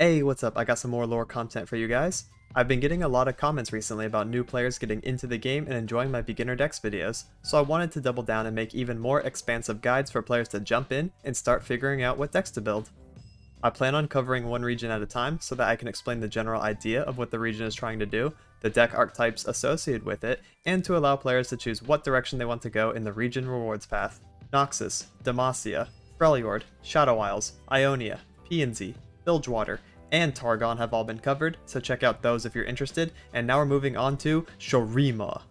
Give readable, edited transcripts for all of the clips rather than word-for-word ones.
Hey, what's up? I got some more lore content for you guys. I've been getting a lot of comments recently about new players getting into the game and enjoying my beginner decks videos, so I wanted to double down and make even more expansive guides for players to jump in and start figuring out what decks to build. I plan on covering one region at a time so that I can explain the general idea of what the region is trying to do, the deck archetypes associated with it, and to allow players to choose what direction they want to go in the region rewards path. Noxus, Demacia, Freljord, Shadow Isles, Ionia, P&Z, Bilgewater, and Targon have all been covered, so check out those if you're interested, and now we're moving on to Shurima.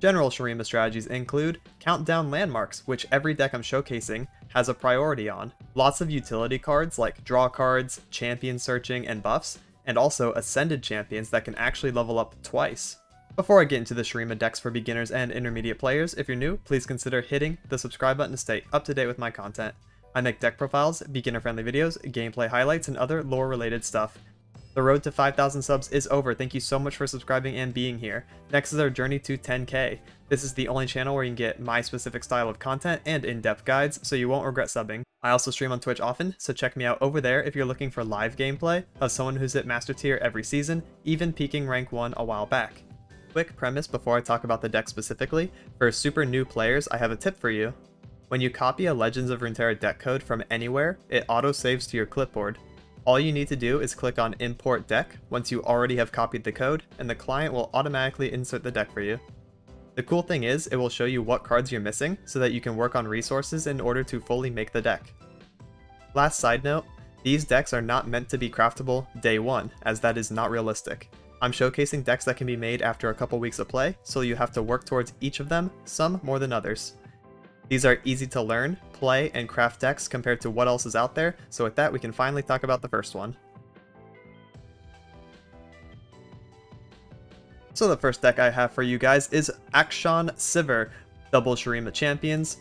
General Shurima strategies include countdown landmarks, which every deck I'm showcasing has a priority on, lots of utility cards like draw cards, champion searching, and buffs, and also ascended champions that can actually level up twice. Before I get into the Shurima decks for beginners and intermediate players, if you're new, please consider hitting the subscribe button to stay up to date with my content. I make deck profiles, beginner-friendly videos, gameplay highlights, and other lore-related stuff. The road to 5,000 subs is over. Thank you so much for subscribing and being here. Next is our journey to 10k. This is the only channel where you can get my specific style of content and in-depth guides, so you won't regret subbing. I also stream on Twitch often, so check me out over there if you're looking for live gameplay of someone who's hit Master Tier every season, even peaking rank 1 a while back. Quick premise before I talk about the deck specifically, for super new players I have a tip for you. When you copy a Legends of Runeterra deck code from anywhere, it auto-saves to your clipboard. All you need to do is click on Import Deck once you already have copied the code, and the client will automatically insert the deck for you. The cool thing is, it will show you what cards you're missing, so that you can work on resources in order to fully make the deck. Last side note, these decks are not meant to be craftable day one, as that is not realistic. I'm showcasing decks that can be made after a couple weeks of play, so you have to work towards each of them, some more than others. These are easy to learn, play, and craft decks compared to what else is out there, so with that we can finally talk about the first one. So the first deck I have for you guys is Akshan Sivir, double Shurima champions.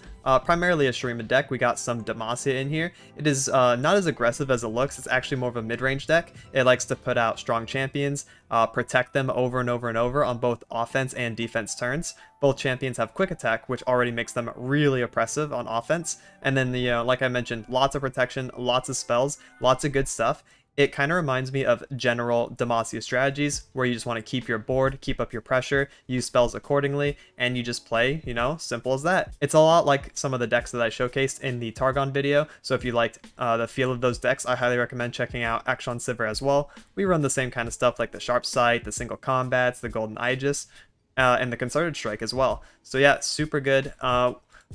Primarily a Shurima deck. We got some Demacia in here. It is not as aggressive as it looks. It's actually more of a mid-range deck. It likes to put out strong champions, protect them over and over and over on both offense and defense turns. Both champions have quick attack, which already makes them really oppressive on offense. And then, like I mentioned, lots of protection, lots of spells, lots of good stuff. It kind of reminds me of general Demacia strategies, where you just want to keep your board, keep up your pressure, use spells accordingly, and you just play, simple as that. It's a lot like some of the decks that I showcased in the Targon video, so if you liked the feel of those decks, I highly recommend checking out Akshan Sivir as well. We run the same kind of stuff like the Sharp Sight, the Single Combats, the Golden Aegis, and the Concerted Strike as well. So yeah, super good.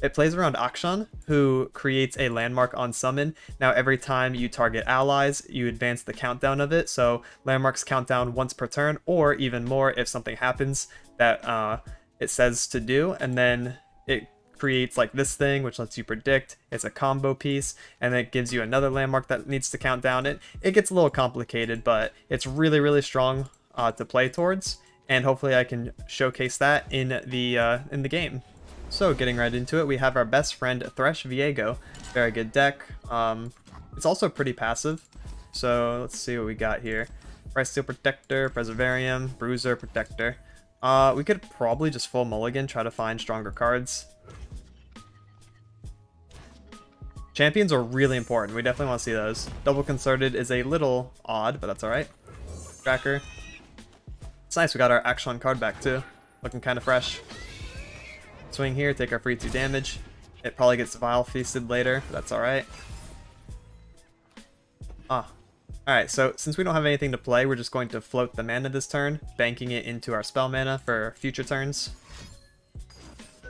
It plays around Akshan, who creates a landmark on summon. Now every time you target allies, you advance the countdown of it, so landmarks count down once per turn, or even more if something happens that it says to do, and then it creates like this thing, which lets you predict. It's a combo piece, and then it gives you another landmark that needs to count down it. It gets a little complicated, but it's really, really strong to play towards, and hopefully I can showcase that in the game. So getting right into it, we have our best friend Thresh Viego. Very good deck. It's also pretty passive. So let's see what we got here. Price Steel Protector, Preservarium, Bruiser, Protector. We could probably just full mulligan, try to find stronger cards. Champions are really important. We definitely want to see those. Double Concerted is a little odd, but that's alright. Tracker. It's nice we got our Akshan card back too. Looking kind of fresh. Swing here, take our free 2 damage. It probably gets Vile Feasted later, but that's alright. Alright, so since we don't have anything to play, we're just going to float the mana this turn, banking it into our spell mana for future turns.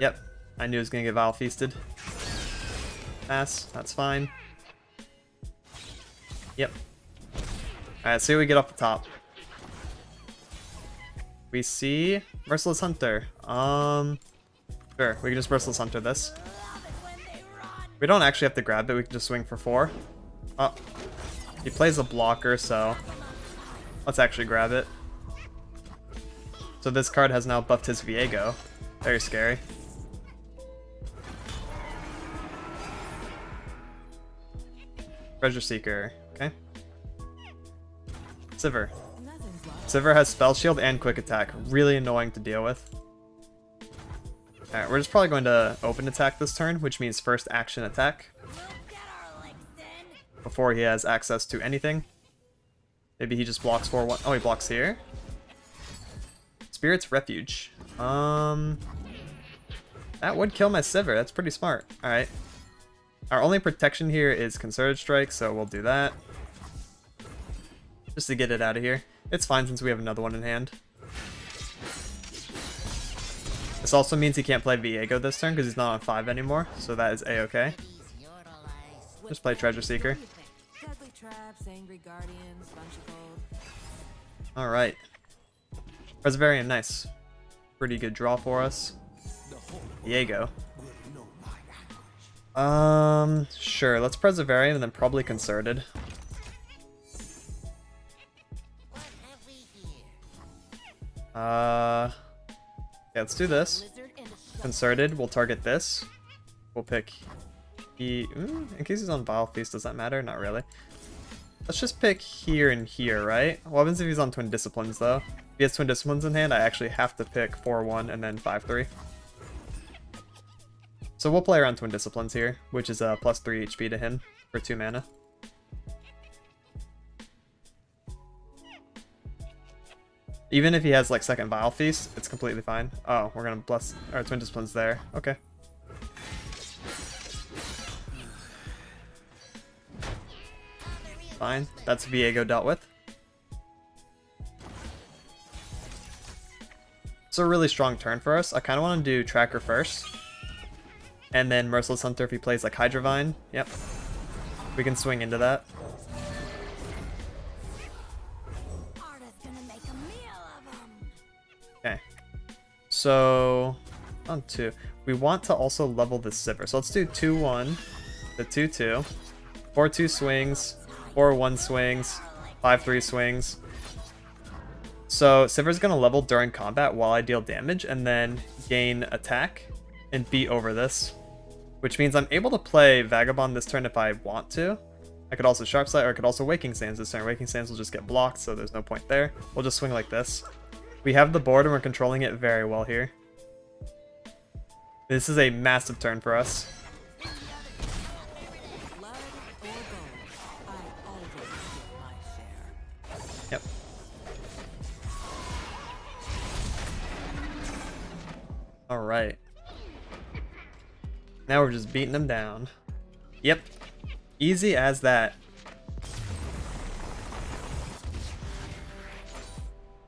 Yep, I knew it was going to get Vile Feasted. Pass, that's fine. Yep. Alright, let's see what we get off the top. We see Merciless Hunter. Sure, we can just Merciless Hunter this. We don't actually have to grab it, we can just swing for 4. Oh, he plays a blocker, so let's actually grab it. So this card has now buffed his Viego. Very scary. Treasure Seeker, okay. Sivir. Sivir has Spell Shield and Quick Attack. Really annoying to deal with. Alright, we're just probably going to open attack this turn, which means first action attack. Before he has access to anything. Maybe he just blocks 4-1. Oh, he blocks here. Spirit's Refuge. That would kill my Sivir. That's pretty smart. Alright. Our only protection here is Concerted Strike, so we'll do that. Just to get it out of here. It's fine since we have another one in hand. This also means he can't play Viego this turn because he's not on 5 anymore, so that is a-okay. Just play Treasure Seeker. Alright. Perseverian, nice. Pretty good draw for us. Viego. Sure, let's Perseverian and then probably Concerted. Yeah, let's do this. Concerted, we'll target this. We'll pick in case he's on Vile Feast, does that matter? Not really. Let's just pick here and here, right? What happens if he's on Twin Disciplines, though? If he has Twin Disciplines in hand, I actually have to pick 4-1 and then 5-3. So we'll play around Twin Disciplines here, which is a plus 3 HP to him for 2 mana. Even if he has like second Vile Feast, it's completely fine. Oh, we're gonna bless our Twin Disciplines there. Okay. Fine. That's Viego dealt with. It's a really strong turn for us. I kind of want to do Tracker first. And then Merciless Hunter if he plays like Hydravine. Yep. We can swing into that. Okay. So, on 2. We want to also level this Sivir. So let's do 2-1, the 2-2, 4-2 swings, 4-1 swings, 5-3 swings. So Sivir's going to level during combat while I deal damage and then gain attack and beat over this. Which means I'm able to play Vagabond this turn if I want to. I could also Sharp Sight or I could also Waking Sands this turn. Waking Sands will just get blocked, so there's no point there. We'll just swing like this. We have the board and we're controlling it very well here. This is a massive turn for us. Yep. Alright. Now we're just beating them down. Yep. Easy as that.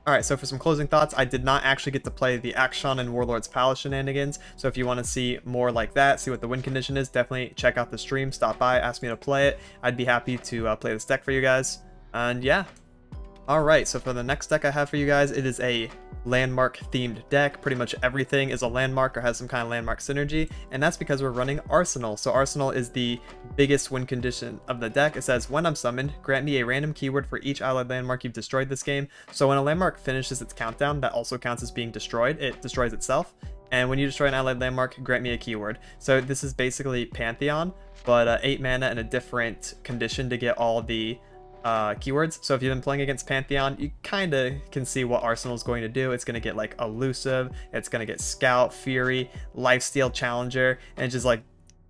Alright, so for some closing thoughts, I did not actually get to play the Akshan and Warlord's Palace shenanigans, so if you want to see more like that, see what the win condition is, definitely check out the stream, stop by, ask me to play it. I'd be happy to play this deck for you guys. And yeah. Alright, so for the next deck I have for you guys, it is a landmark themed deck. Pretty much everything is a landmark or has some kind of landmark synergy, and that's because we're running Arsenal. So Arsenal is the biggest win condition of the deck. It says, when I'm summoned, grant me a random keyword for each allied landmark you've destroyed this game. So when a landmark finishes its countdown, that also counts as being destroyed. It destroys itself. And when you destroy an allied landmark, grant me a keyword. So this is basically Pantheon, but 8 mana and a different condition to get all the keywords. So if you've been playing against Pantheon, you kind of can see what Arsenal is going to do. It's going to get like Elusive, it's going to get Scout, Fury, Lifesteal, Challenger, and just like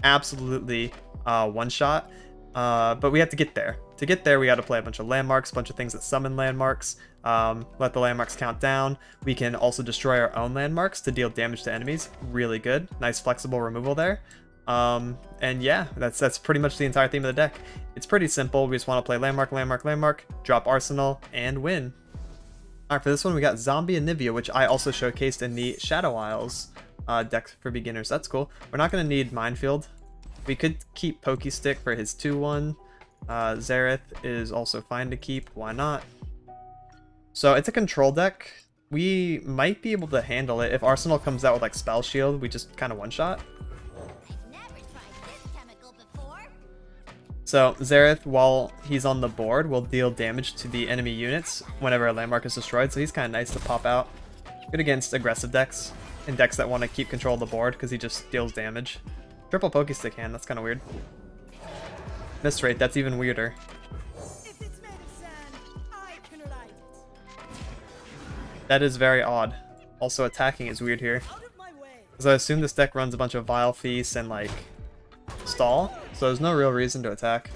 absolutely one shot. But we have to get there. To get there, we got to play a bunch of landmarks, a bunch of things that summon landmarks, let the landmarks count down. We can also destroy our own landmarks to deal damage to enemies. Really good. Nice flexible removal there. And yeah, that's pretty much the entire theme of the deck. It's pretty simple. We just want to play landmark, landmark, landmark, drop Arsenal, and win. Alright, for this one we got Zombie and Nivea, which I also showcased in the Shadow Isles deck for beginners. That's cool. We're not going to need Minefield. We could keep Pokestick for his 2-1. Xerath is also fine to keep. Why not? So it's a control deck. We might be able to handle it. If Arsenal comes out with like Spell Shield, we just kind of one-shot. So Xerath, while he's on the board, will deal damage to the enemy units whenever a landmark is destroyed, so he's kind of nice to pop out. Good against aggressive decks, and decks that want to keep control of the board, because he just deals damage. Triple Pokestick hand, that's kind of weird. Miss rate, that's even weirder. That is very odd. Also, attacking is weird here. Because I assume this deck runs a bunch of Vile Feasts and like stall, so there's no real reason to attack.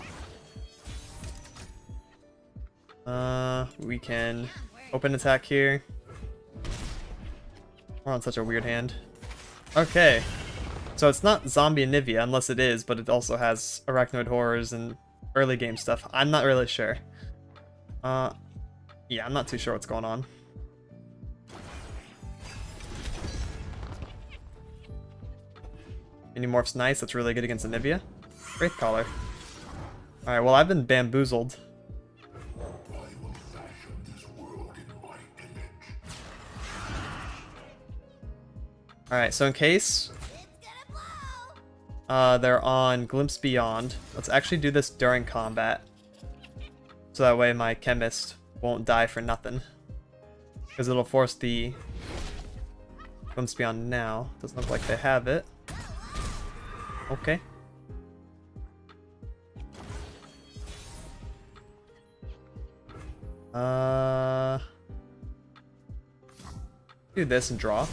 We can open attack here. We're on such a weird hand. Okay. So it's not Zombie Anivia, unless it is, but it also has Arachnoid Horrors and early game stuff. I'm not really sure. Yeah, I'm not too sure what's going on. Minimorph's nice, that's really good against Anivia. Wraith Caller. Alright, well I've been bamboozled. Alright, so in case they're on Glimpse Beyond, let's actually do this during combat. So that way my chemist won't die for nothing. Because it'll force the Glimpse Beyond now. Doesn't look like they have it. Okay. Do this and draw.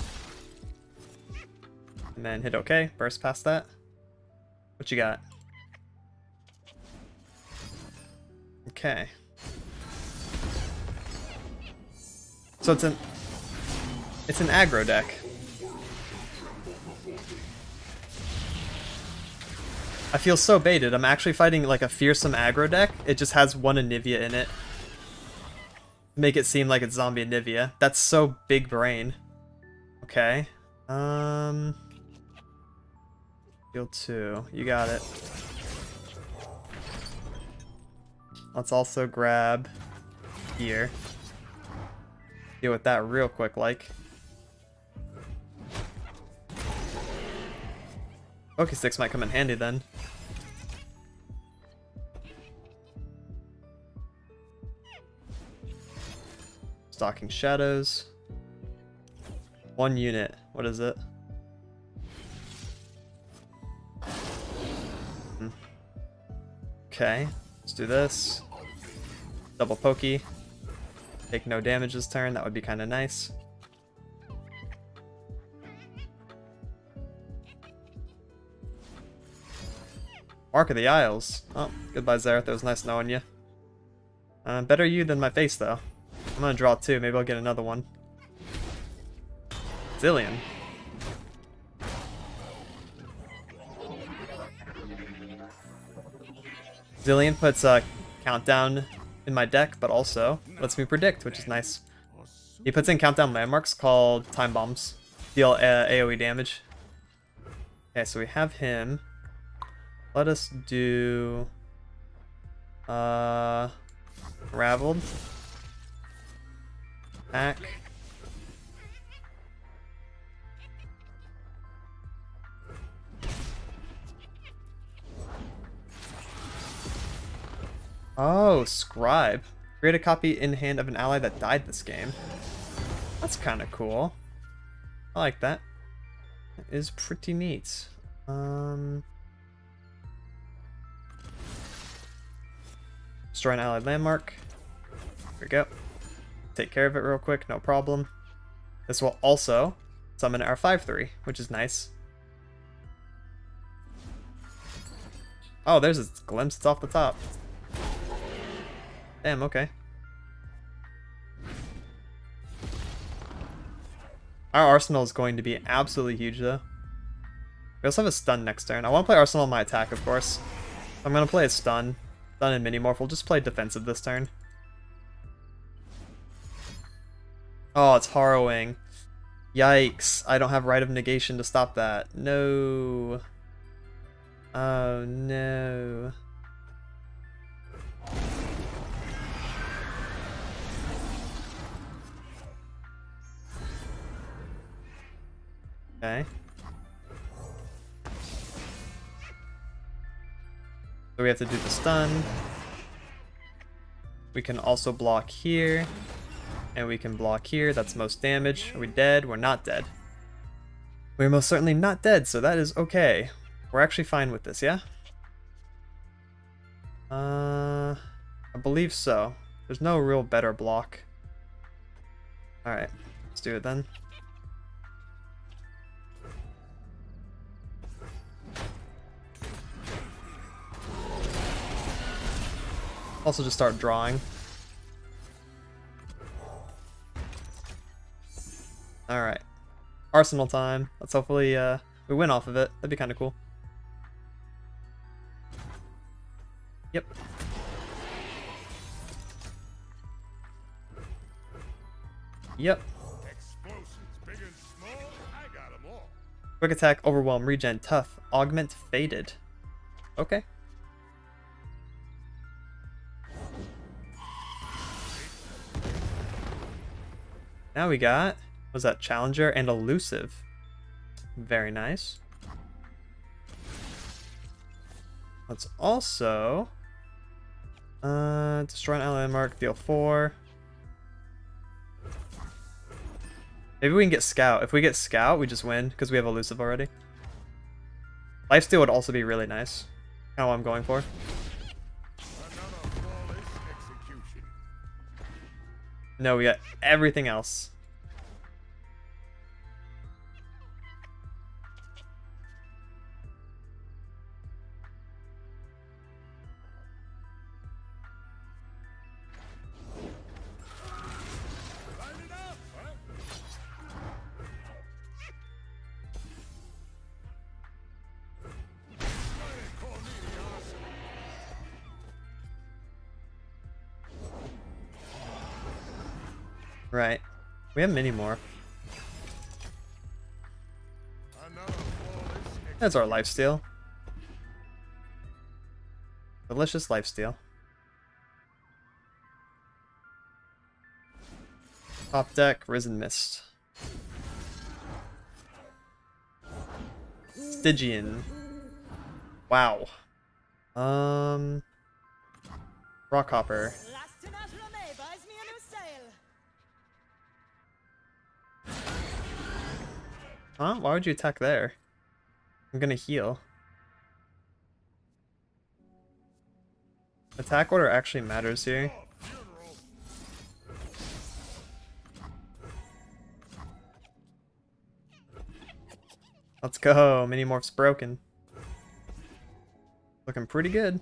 And then hit OK. Burst past that. What you got? Okay. So it's an aggro deck. I feel so baited. I'm actually fighting like a fearsome aggro deck. It just has one Anivia in it. Make it seem like it's zombie Anivia. That's so big brain. Okay. Heal 2. You got it. Let's also grab here. Deal with that real quick, like. Focus Sticks might come in handy then. Stalking Shadows. 1 unit. What is it? Okay, let's do this. Double pokey. Take no damage this turn, that would be kind of nice. Mark of the Isles. Oh, goodbye Zareth, it was nice knowing you. Better you than my face though. I'm gonna draw 2, maybe I'll get another one. Zillion. Zillion puts a countdown in my deck, but also lets me predict, which is nice. He puts in countdown landmarks called time bombs. Deal AoE damage. Okay, so we have him. Let us do Raveled. Back. Oh, Scribe. Create a copy in hand of an ally that died this game. That's kind of cool. I like that. That is pretty neat. Destroy an allied landmark. There we go. Take care of it real quick, no problem. This will also summon our 5/3, which is nice. Oh, there's a glimpse, it's off the top. Damn, okay. Our Arsenal is going to be absolutely huge, though. We also have a stun next turn. I want to play Arsenal on my attack, of course. I'm going to play a stun. Stun and Minimorph. We'll just play defensive this turn. Oh, it's Harrowing. Yikes. I don't have Rite of Negation to stop that. No. Oh, no. Okay. So we have to do the stun. We can also block here. And we can block here. That's most damage. Are we dead? We're not dead. We're most certainly not dead, so that is okay. We're actually fine with this, yeah? I believe so. There's no real better block. Alright, let's do it then. Also just start drawing. Alright. Arsenal time. Let's hopefully we win off of it. That'd be kind of cool. Yep. Yep. Big and small, I got 'em all. Quick attack, overwhelm, regen, tough, augment, faded. Okay. Now we got, was that challenger and elusive? Very nice. Let's also destroy an ally landmark, deal 4. Maybe we can get Scout. If we get Scout, we just win, because we have Elusive already. Lifesteal would also be really nice. Kind of what I'm going for. No, we got everything else. Right. We have many more. That's our lifesteal. Delicious lifesteal. Top deck, Risen Mist. Stygian. Wow. Rockhopper. Huh? Why would you attack there? I'm gonna heal. Attack order actually matters here. Let's go. Minimorph's broken. Looking pretty good.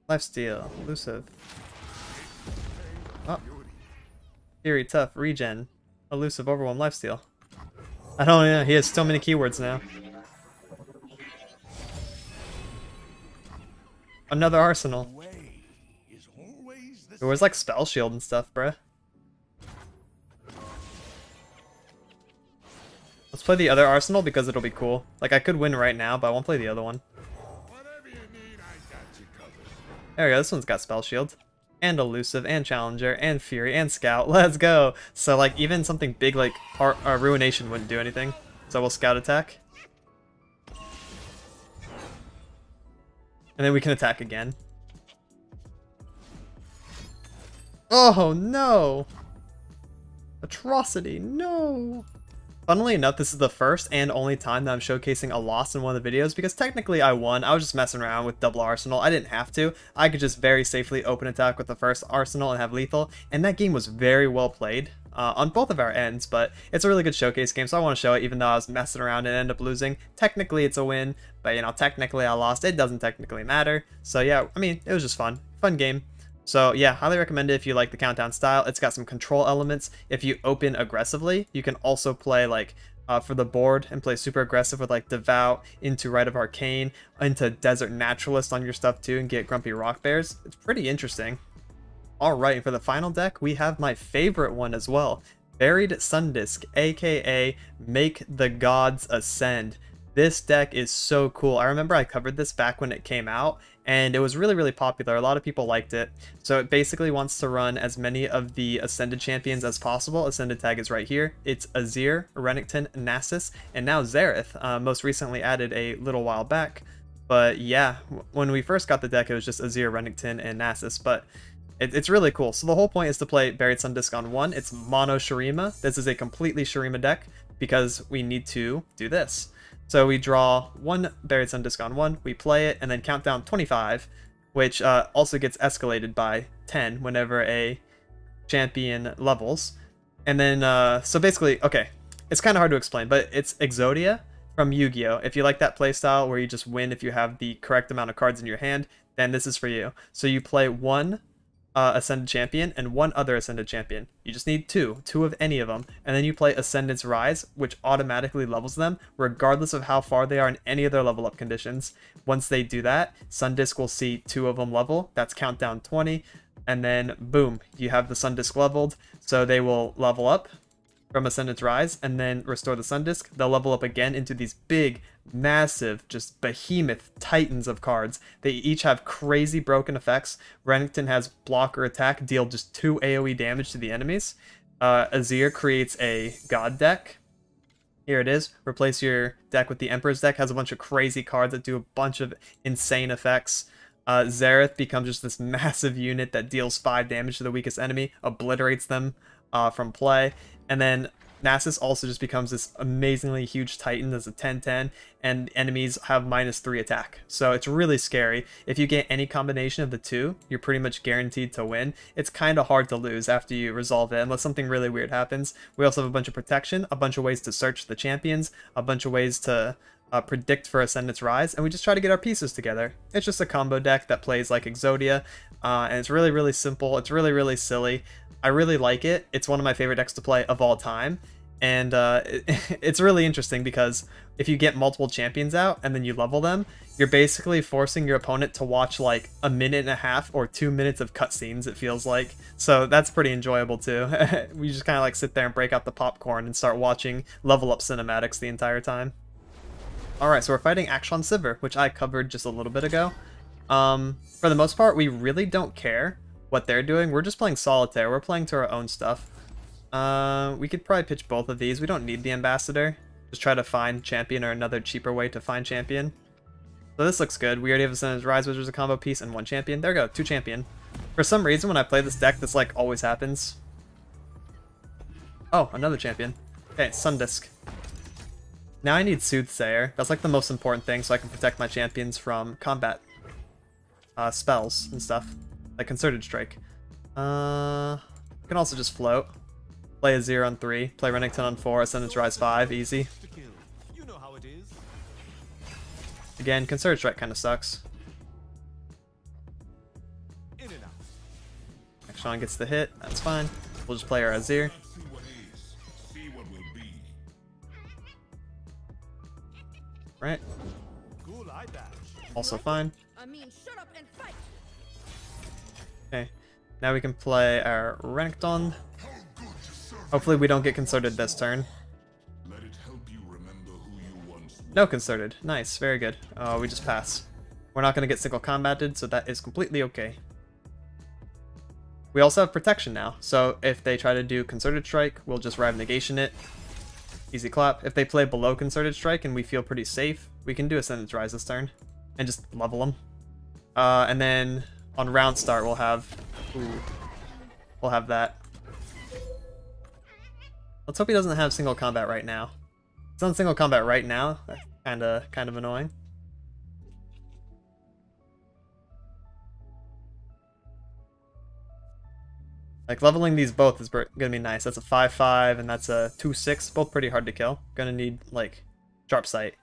Lifesteal. Elusive. Oh. Fury, tough, regen. Elusive, overwhelm, lifesteal. I don't know. He has so many keywords now. Another Arsenal. It was like Spell Shield and stuff, bruh. Let's play the other Arsenal because it'll be cool. Like, I could win right now, but I won't play the other one. There we go, this one's got Spell Shield. And Elusive, and Challenger, and Fury, and Scout. Let's go! So, like, even something big like Ruination wouldn't do anything. So we'll Scout attack. And then we can attack again. Oh, no! Atrocity, no! Funnily enough, this is the first and only time that I'm showcasing a loss in one of the videos, because technically I won. I was just messing around with double Arsenal. I didn't have to. I could just very safely open attack with the first Arsenal and have lethal, and that game was very well played on both of our ends, but it's a really good showcase game, so I want to show it even though I was messing around and ended up losing. Technically it's a win, but you know, technically I lost. It doesn't technically matter. So yeah, I mean, it was just fun. Fun game. So yeah, highly recommend it if you like the countdown style. It's got some control elements. If you open aggressively, you can also play like for the board and play super aggressive with like Devout, into Rite of Arcane, into Desert Naturalist on your stuff too, and get Grumpy Rock Bears. It's pretty interesting. Alright, and for the final deck, we have my favorite one as well. Buried SunDisc, aka Make the Gods Ascend. This deck is so cool. I remember I covered this back when it came out, and it was really, really popular. A lot of people liked it. So it basically wants to run as many of the Ascended champions as possible. Ascended tag is right here. It's Azir, Renekton, Nasus, and now Xerath. Most recently added a little while back. But yeah, when we first got the deck, it was just Azir, Renekton, and Nasus. But it's really cool. So the whole point is to play Buried SunDisc on 1. It's mono Shurima. This is a completely Shurima deck because we need to do this. So we draw one Buried SunDisc on 1, we play it, and then count down 25, which also gets escalated by 10 whenever a champion levels. And then, so basically, okay, it's kind of hard to explain, but it's Exodia from Yu-Gi-Oh! If you like that playstyle where you just win if you have the correct amount of cards in your hand, then this is for you. So you play one Ascended Champion and one other Ascended Champion. You just need two of any of them, and then you play Ascendant's Rise, which automatically levels them, regardless of how far they are in any of their level up conditions. Once they do that, SunDisc will see 2 of them level. That's countdown 20, and then boom, you have the SunDisc leveled, so they will level up from Ascendant's Rise, and then restore the SunDisc. They'll level up again into these big, massive, just behemoth titans of cards. They each have crazy broken effects. Renekton has block or attack, deal just 2 AoE damage to the enemies. Azir creates a God deck. Here it is. Replace your deck with the Emperor's deck. Has a bunch of crazy cards that do a bunch of insane effects. Xerath becomes just this massive unit that deals 5 damage to the weakest enemy, obliterates them from play. And then Nasus also just becomes this amazingly huge titan as a 10/10, and enemies have -3 attack. So it's really scary. If you get any combination of the two, you're pretty much guaranteed to win. It's kind of hard to lose after you resolve it, unless something really weird happens. We also have a bunch of protection, a bunch of ways to search the champions, a bunch of ways to predict for Ascendant's Rise, and we just try to get our pieces together. It's just a combo deck that plays like Exodia, and it's really, really simple. It's really, really silly. I really like it. It's one of my favorite decks to play of all time, and it's really interesting because if you get multiple champions out and then you level them, you're basically forcing your opponent to watch like a minute and a half or 2 minutes of cutscenes, it feels like. So that's pretty enjoyable too. We just kind of like sit there and break out the popcorn and start watching level up cinematics the entire time. Alright, so we're fighting Akshan Sivir, which I covered just a little bit ago. For the most part, we really don't care what they're doing. We're just playing solitaire. We're playing to our own stuff. We could probably pitch both of these. We don't need the ambassador. Just try to find champion or another cheaper way to find champion. So this looks good. We already have Ascendant's Rise, which is a combo piece, and 1 champion. There we go, 2 champion. For some reason, when I play this deck, this like always happens. Oh, another champion. Okay, SunDisc. Now I need Soothsayer. That's like the most important thing, so I can protect my champions from combat spells and stuff. Like Concerted Strike. I can also just float. Play a 0 on 3. Play Renekton on 4. Ascendant's Rise 5. Easy. Again, Concerted Strike kind of sucks. Akshan gets the hit. That's fine. We'll just play our Azir. Right. Also fine. Okay. Now we can play our Renekton. Hopefully we don't get concerted this turn. No concerted. Nice. Very good. Oh, we just pass. We're not going to get single combated, so that is completely okay. We also have protection now, so if they try to do Concerted Strike, we'll just Rive Negation it. Easy clap. If they play below Concerted Strike and we feel pretty safe, we can do Ascendant's Rise this turn and just level them. And then on round start, we'll have that. Let's hope he doesn't have single combat right now. If it's on single combat right now. That's kind of annoying. Like, leveling these both is gonna be nice. That's a 5/5 and that's a 2/6. Both pretty hard to kill. Gonna need, like, Sharp Sight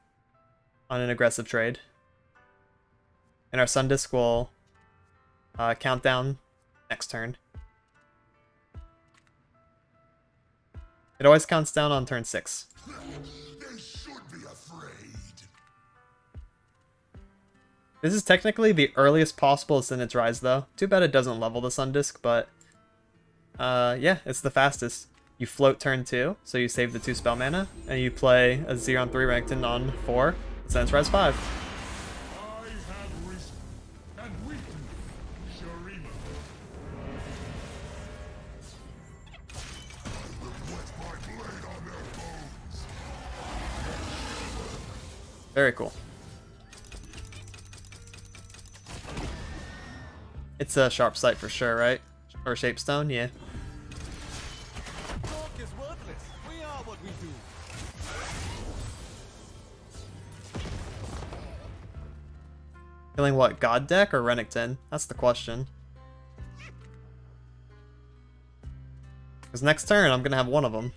on an aggressive trade. And our SunDisc will count down next turn. It always counts down on turn 6. They should be afraid. This is technically the earliest possible Ascendant's Rise, though. Too bad it doesn't level the SunDisc, but yeah, it's the fastest. You float turn 2, so you save the 2 spell mana, and you play a 0 on 3 Renekton on 4, Ascendant's Rise 5. I have risen and weakened Shurima. I will put my blade on their bones. Very cool. It's a Sharp Sight for sure, right? Or Shapestone, yeah. Talk is worthless. We are what we do. Killing what, God deck or Renekton? That's the question. Because next turn, I'm going to have one of them.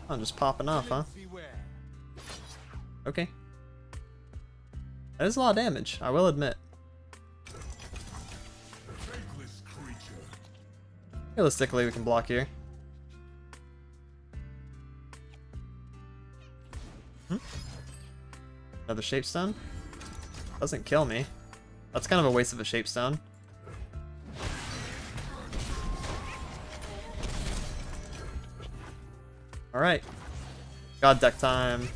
I'm just popping off, huh? Beware. Okay. That is a lot of damage, I will admit. Faithless creature. Realistically, we can block here. Another Shapestone. Doesn't kill me. That's kind of a waste of a Shapestone. Alright. God deck time.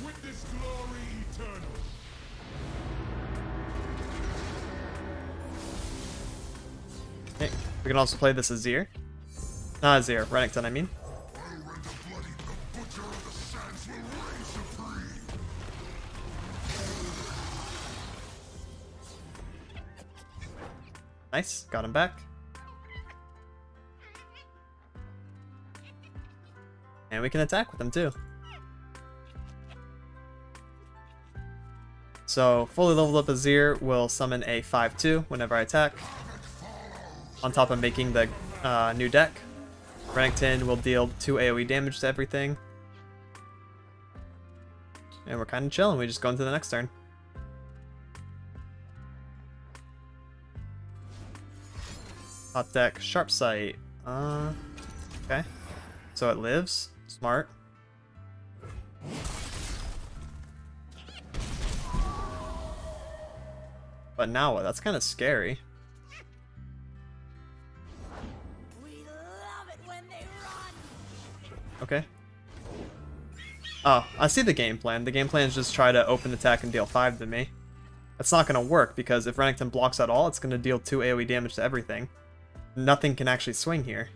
Witness glory eternal. Okay. We can also play this Azir. Not Azir, Renekton, I mean. Nice, got him back. And we can attack with him too. So, fully leveled up Azir will summon a 5/2 whenever I attack. On top of making the new deck. Renekton will deal 2 AoE damage to everything. And we're kind of chilling, we just go into the next turn. Top deck, Sharp Sight. Okay. So it lives. Smart. But now what? That's kind of scary. We love it when they run. Okay. Oh, I see the game plan. The game plan is just try to open attack and deal 5 to me. That's not going to work because if Renekton blocks at all, it's going to deal 2 AoE damage to everything. Nothing can actually swing here.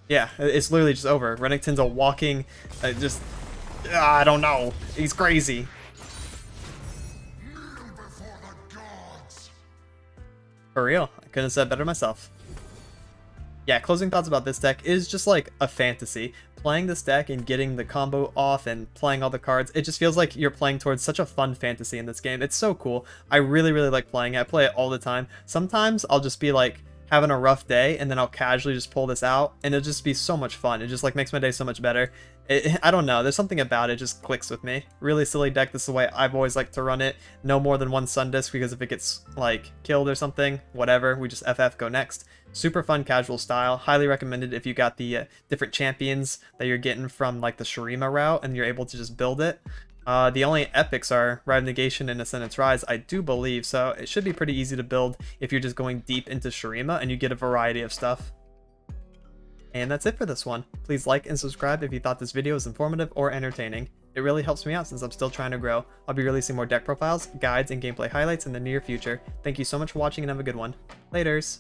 Yeah, it's literally just over. Renekton's a walking, I don't know. He's crazy. For real, I couldn't have said better myself. Yeah, closing thoughts about this deck is just like a fantasy. Playing this deck and getting the combo off and playing all the cards, it just feels like you're playing towards such a fun fantasy in this game. It's so cool. I really, really like playing it. I play it all the time. Sometimes I'll just be like, having a rough day and then I'll casually just pull this out and it'll just be so much fun. It just like makes my day so much better. I don't know, there's something about it just clicks with me. Really silly deck. This is the way I've always liked to run it. No more than one SunDisc because if it gets like killed or something, whatever, we just FF go next. Super fun casual style. Highly recommended if you got the different champions that you're getting from like the Shurima route and you're able to just build it. The only epics are Rite of Negation and Ascendance Rise, I do believe, so it should be pretty easy to build if you're just going deep into Shurima and you get a variety of stuff. And that's it for this one. Please like and subscribe if you thought this video was informative or entertaining. It really helps me out since I'm still trying to grow. I'll be releasing more deck profiles, guides, and gameplay highlights in the near future. Thank you so much for watching and have a good one. Laters!